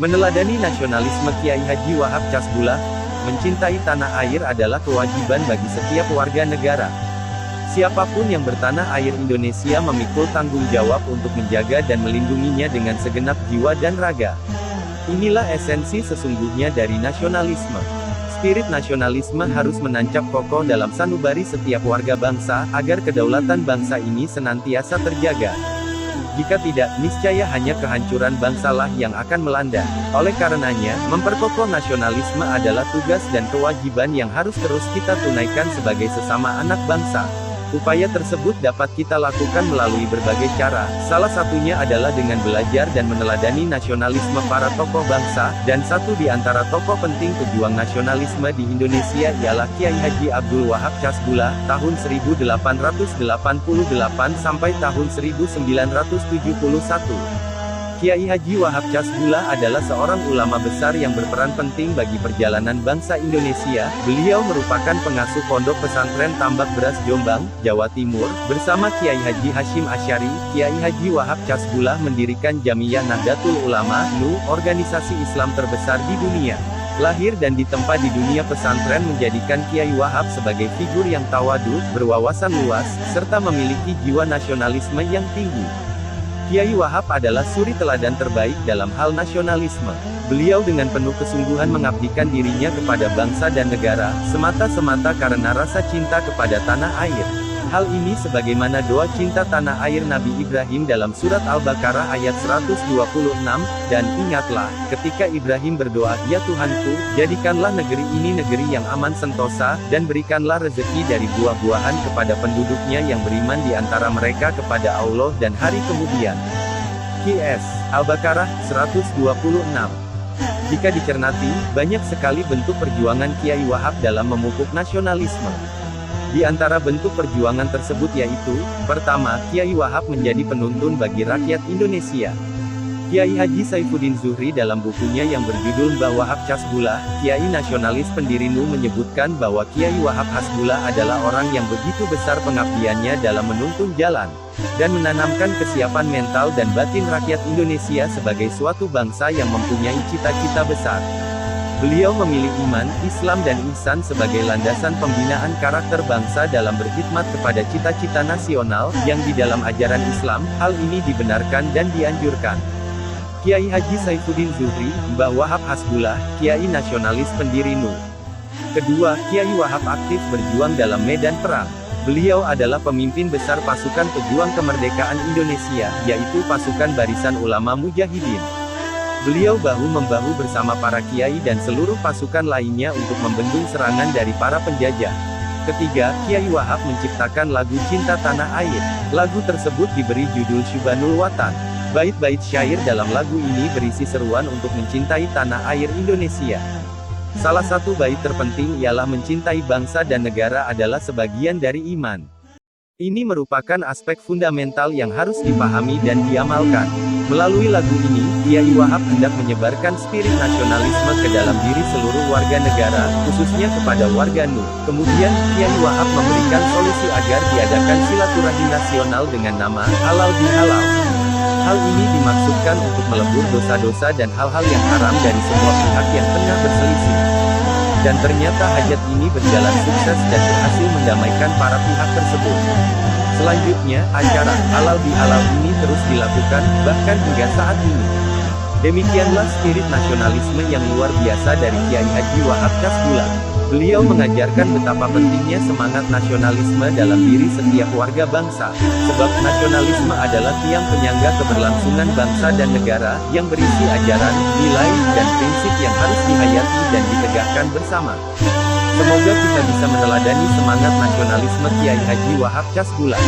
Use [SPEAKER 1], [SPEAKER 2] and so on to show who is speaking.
[SPEAKER 1] Meneladani nasionalisme Kiai Haji Wahab Casbullah, mencintai tanah air adalah kewajiban bagi setiap warga negara. Siapapun yang bertanah air Indonesia memikul tanggung jawab untuk menjaga dan melindunginya dengan segenap jiwa dan raga. Inilah esensi sesungguhnya dari nasionalisme. Spirit nasionalisme harus menancap kokoh dalam sanubari setiap warga bangsa, agar kedaulatan bangsa ini senantiasa terjaga. Jika tidak, niscaya hanya kehancuran bangsalah yang akan melanda. Oleh karenanya, memperkokoh nasionalisme adalah tugas dan kewajiban yang harus terus kita tunaikan sebagai sesama anak bangsa. Upaya tersebut dapat kita lakukan melalui berbagai cara, salah satunya adalah dengan belajar dan meneladani nasionalisme para tokoh bangsa, dan satu di antara tokoh penting pejuang nasionalisme di Indonesia ialah Kiai Haji Abdul Wahab Casbullah, tahun 1888 sampai tahun 1971. Kiai Haji Wahab Casbullah adalah seorang ulama besar yang berperan penting bagi perjalanan bangsa Indonesia. Beliau merupakan pengasuh pondok pesantren Tambak Beras Jombang, Jawa Timur. Bersama Kiai Haji Hashim Asy'ari, Kiai Haji Wahab Casbullah mendirikan Jamiyah Nahdlatul Ulama (NU), organisasi Islam terbesar di dunia. Lahir dan ditempa di dunia pesantren menjadikan Kiai Wahab sebagai figur yang tawadu, berwawasan luas, serta memiliki jiwa nasionalisme yang tinggi. Kiai Wahab adalah suri teladan terbaik dalam hal nasionalisme. Beliau dengan penuh kesungguhan mengabdikan dirinya kepada bangsa dan negara, semata-semata karena rasa cinta kepada tanah air. Hal ini sebagaimana doa cinta tanah air Nabi Ibrahim dalam surat Al-Baqarah ayat 126, dan ingatlah, ketika Ibrahim berdoa, "Ya Tuhanku, jadikanlah negeri ini negeri yang aman sentosa, dan berikanlah rezeki dari buah-buahan kepada penduduknya yang beriman di antara mereka kepada Allah dan hari kemudian." QS Al-Baqarah 126. Jika dicermati, banyak sekali bentuk perjuangan Kiai Wahab dalam memupuk nasionalisme. Di antara bentuk perjuangan tersebut yaitu, pertama, Kiai Wahab menjadi penuntun bagi rakyat Indonesia. Kiai Haji Saifuddin Zuhri dalam bukunya yang berjudul Mbah Wahab Casbullah, Kiai Nasionalis Pendiri NU menyebutkan bahwa Kiai Wahab Casbullah adalah orang yang begitu besar pengabdiannya dalam menuntun jalan, dan menanamkan kesiapan mental dan batin rakyat Indonesia sebagai suatu bangsa yang mempunyai cita-cita besar. Beliau memilih iman, Islam dan ihsan sebagai landasan pembinaan karakter bangsa dalam berkhidmat kepada cita-cita nasional, yang di dalam ajaran Islam, hal ini dibenarkan dan dianjurkan. Kiai Haji Saifuddin Zuhri, Mbah Wahab Casbullah, Kiai Nasionalis Pendiri NU. Kedua, Kiai Wahab aktif berjuang dalam medan perang. Beliau adalah pemimpin besar pasukan pejuang kemerdekaan Indonesia, yaitu pasukan Barisan Ulama Mujahidin. Beliau bahu-membahu bersama para kiai dan seluruh pasukan lainnya untuk membendung serangan dari para penjajah. Ketiga, Kiai Wahab menciptakan lagu Cinta Tanah Air. Lagu tersebut diberi judul Syubanul Watan. Bait-bait syair dalam lagu ini berisi seruan untuk mencintai tanah air Indonesia. Salah satu bait terpenting ialah mencintai bangsa dan negara adalah sebagian dari iman. Ini merupakan aspek fundamental yang harus dipahami dan diamalkan. Melalui lagu ini, Kiai Wahab hendak menyebarkan spirit nasionalisme ke dalam diri seluruh warga negara, khususnya kepada warga NU. Kemudian, Kiai Wahab memberikan solusi agar diadakan silaturahmi nasional dengan nama Halal Bihalal. Hal ini dimaksudkan untuk melebur dosa-dosa dan hal-hal yang haram dari semua pihak yang tengah berselisih. Dan ternyata hajat ini berjalan sukses dan berhasil mendamaikan para pihak tersebut. Selanjutnya, acara Halal Bihalal ini terus dilakukan, bahkan hingga saat ini. Demikianlah spirit nasionalisme yang luar biasa dari Kiai Haji Wahab Casbullah. Beliau mengajarkan betapa pentingnya semangat nasionalisme dalam diri setiap warga bangsa. Sebab nasionalisme adalah tiang penyangga keberlangsungan bangsa dan negara, yang berisi ajaran, nilai, dan prinsip yang harus dihayati dan ditegakkan bersama. Semoga kita bisa meneladani semangat nasionalisme Kiai Haji Wahab Casbullah.